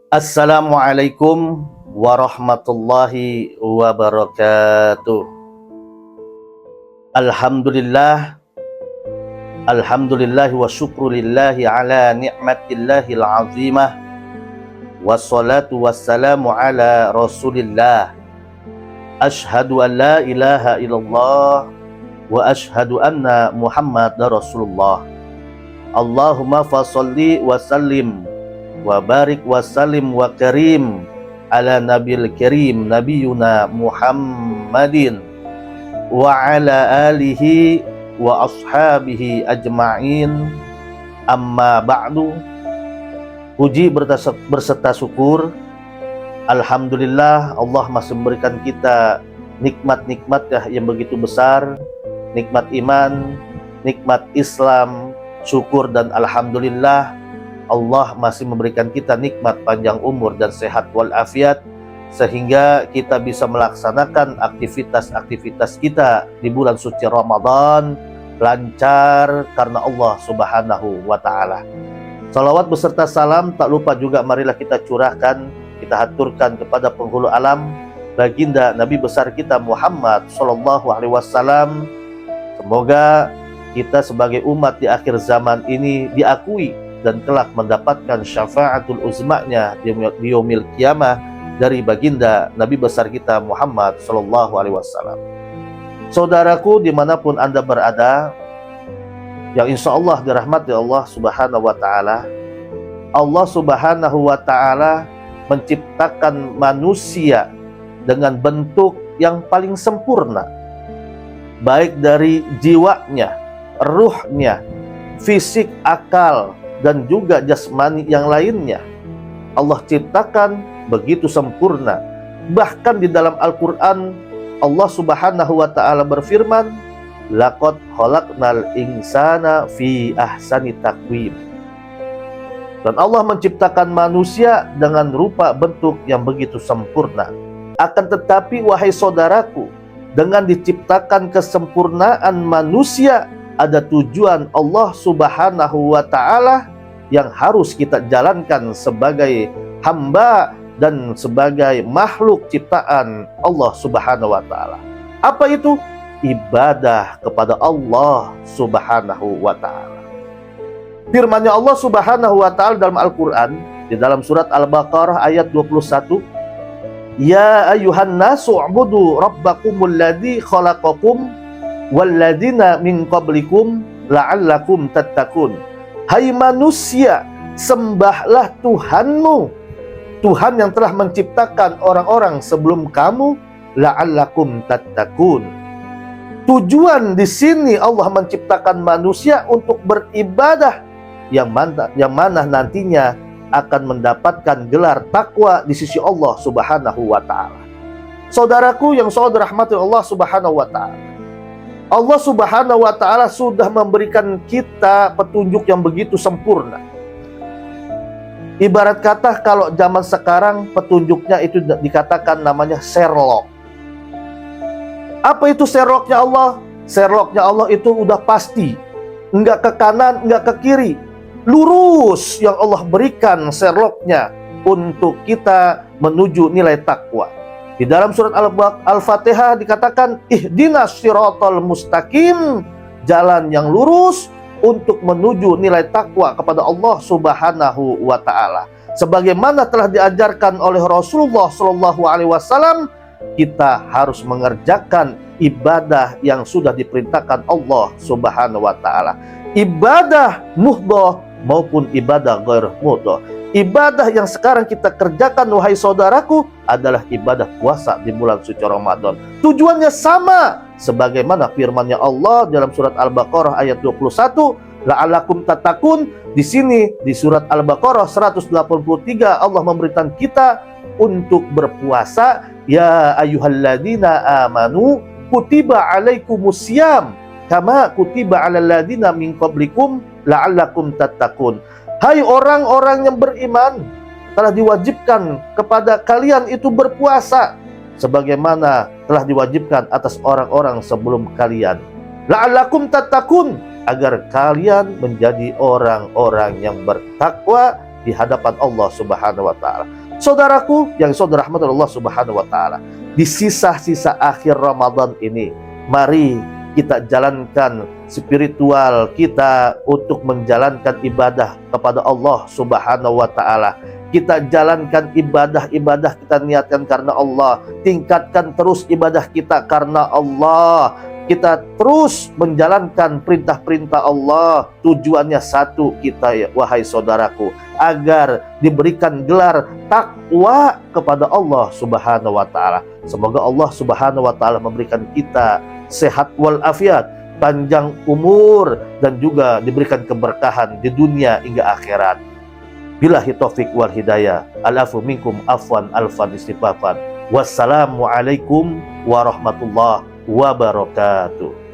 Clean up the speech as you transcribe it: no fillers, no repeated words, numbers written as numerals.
Assalamualaikum warahmatullahi wabarakatuh. Alhamdulillah, alhamdulillah wa syukrulillahi ala ni'matillahil azimah. Wassalatu wassalamu ala rasulillah. Ashhadu an la ilaha illallah wa ashhadu anna muhammadar rasulullah. Allahumma fasalli wa sallim wa barik wa salim wa karim ala nabil karim nabiyuna Muhammadin wa ala alihi wa ashabihi ajma'in, amma ba'du. Puji berserta syukur, alhamdulillah, Allah masih memberikan kita nikmat-nikmat yang begitu besar, nikmat iman, nikmat Islam. Syukur dan alhamdulillah, Allah masih memberikan kita nikmat panjang umur dan sehat walafiat, sehingga kita bisa melaksanakan aktivitas-aktivitas kita di bulan suci Ramadan lancar karena Allah Subhanahu wa Ta'ala. Salawat beserta salam tak lupa juga marilah kita curahkan, kita haturkan kepada penghulu alam, baginda Nabi besar kita Muhammad Sallallahu Alaihi Wasallam. Semoga kita sebagai umat di akhir zaman ini diakui dan kelak mendapatkan syafaatul uzma'nya di yaumil qiyamah dari baginda Nabi besar kita Muhammad Sallallahu Alaihi Wasallam. Saudaraku dimanapun Anda berada, yang insya Allah dirahmati Allah Subhanahu wa Ta'ala, Allah Subhanahu wa Ta'ala menciptakan manusia dengan bentuk yang paling sempurna, baik dari jiwanya, ruhnya, fisik, akal, dan juga jasmani yang lainnya. Allah ciptakan begitu sempurna. Bahkan di dalam Al-Quran, Allah Subhanahu wa Ta'ala berfirman, laqad khalaqnal insana fi ahsani taqwim. Dan Allah menciptakan manusia dengan rupa bentuk yang begitu sempurna. Akan tetapi wahai saudaraku, dengan diciptakan kesempurnaan manusia, ada tujuan Allah Subhanahu wa Ta'ala yang harus kita jalankan sebagai hamba dan sebagai makhluk ciptaan Allah Subhanahu wa Ta'ala. Apa itu? Ibadah kepada Allah Subhanahu wa Ta'ala. Firman-Nya Allah Subhanahu wa Ta'ala dalam Al-Quran, di dalam surat Al-Baqarah ayat 21, ya ayuhan nasu ubudu rabbakumul ladzi khalaqakum walladzina min qablikum la'allakum tattaqun. Hai manusia, sembahlah Tuhanmu, Tuhan yang telah menciptakan orang-orang sebelum kamu, la'allakum tattaqun. Tujuan di sini Allah menciptakan manusia untuk beribadah yang mana nantinya akan mendapatkan gelar takwa di sisi Allah Subhanahu wa Ta'ala. Saudaraku yang saudara rahmati Allah Subhanahu wa Ta'ala, Allah Subhanahu wa Ta'ala sudah memberikan kita petunjuk yang begitu sempurna. Ibarat kata kalau zaman sekarang petunjuknya itu dikatakan namanya Sherlock. Apa itu Sherlocknya Allah? Sherlocknya Allah itu udah pasti, enggak ke kanan, enggak ke kiri, lurus yang Allah berikan Sherlocknya untuk kita menuju nilai takwa. Di dalam surat Al-Fatihah dikatakan ihdinas siratal mustaqim, jalan yang lurus untuk menuju nilai takwa kepada Allah Subhanahu wa Ta'ala. Sebagaimana telah diajarkan oleh Rasulullah Sallallahu Alaihi Wasallam, kita harus mengerjakan ibadah yang sudah diperintahkan Allah Subhanahu wa Ta'ala. Ibadah muhdhah maupun ibadah ghair muhdhah. Ibadah yang sekarang kita kerjakan wahai saudaraku adalah ibadah puasa di bulan suci Ramadan. Tujuannya sama sebagaimana firman-Nya Allah dalam surat Al-Baqarah ayat 21, la'allakum tattaqun. Di sini di surat Al-Baqarah 183 Allah memberitakan kita untuk berpuasa. Ya ayyuhalladzina amanu kutiba alaikumusiyam kama kutiba alal ladzina min qablikum la'allakum tattaqun. Hai orang-orang yang beriman, telah diwajibkan kepada kalian itu berpuasa sebagaimana telah diwajibkan atas orang-orang sebelum kalian. La'allakum tattaqun, agar kalian menjadi orang-orang yang bertakwa di hadapan Allah Subhanahu wa Ta'ala. Saudaraku yang saudara rahmat Allah Subhanahu wa taala, di sisa-sisa akhir Ramadan ini, mari kita jalankan spiritual kita untuk menjalankan ibadah kepada Allah Subhanahu wa taala. Kita jalankan ibadah-ibadah, kita niatkan karena Allah. Tingkatkan terus ibadah kita karena Allah. Kita terus menjalankan perintah-perintah Allah. Tujuannya satu kita, ya wahai saudaraku, agar diberikan gelar takwa kepada Allah Subhanahu wa taala. Semoga Allah Subhanahu wa taala memberikan kita sehat walafiat, panjang umur, dan juga diberikan keberkahan di dunia hingga akhirat. Billahi taufik wal hidayah. Alafu minkum afwan alfan istighfar. Wassalamualaikum warahmatullahi wabarakatuh.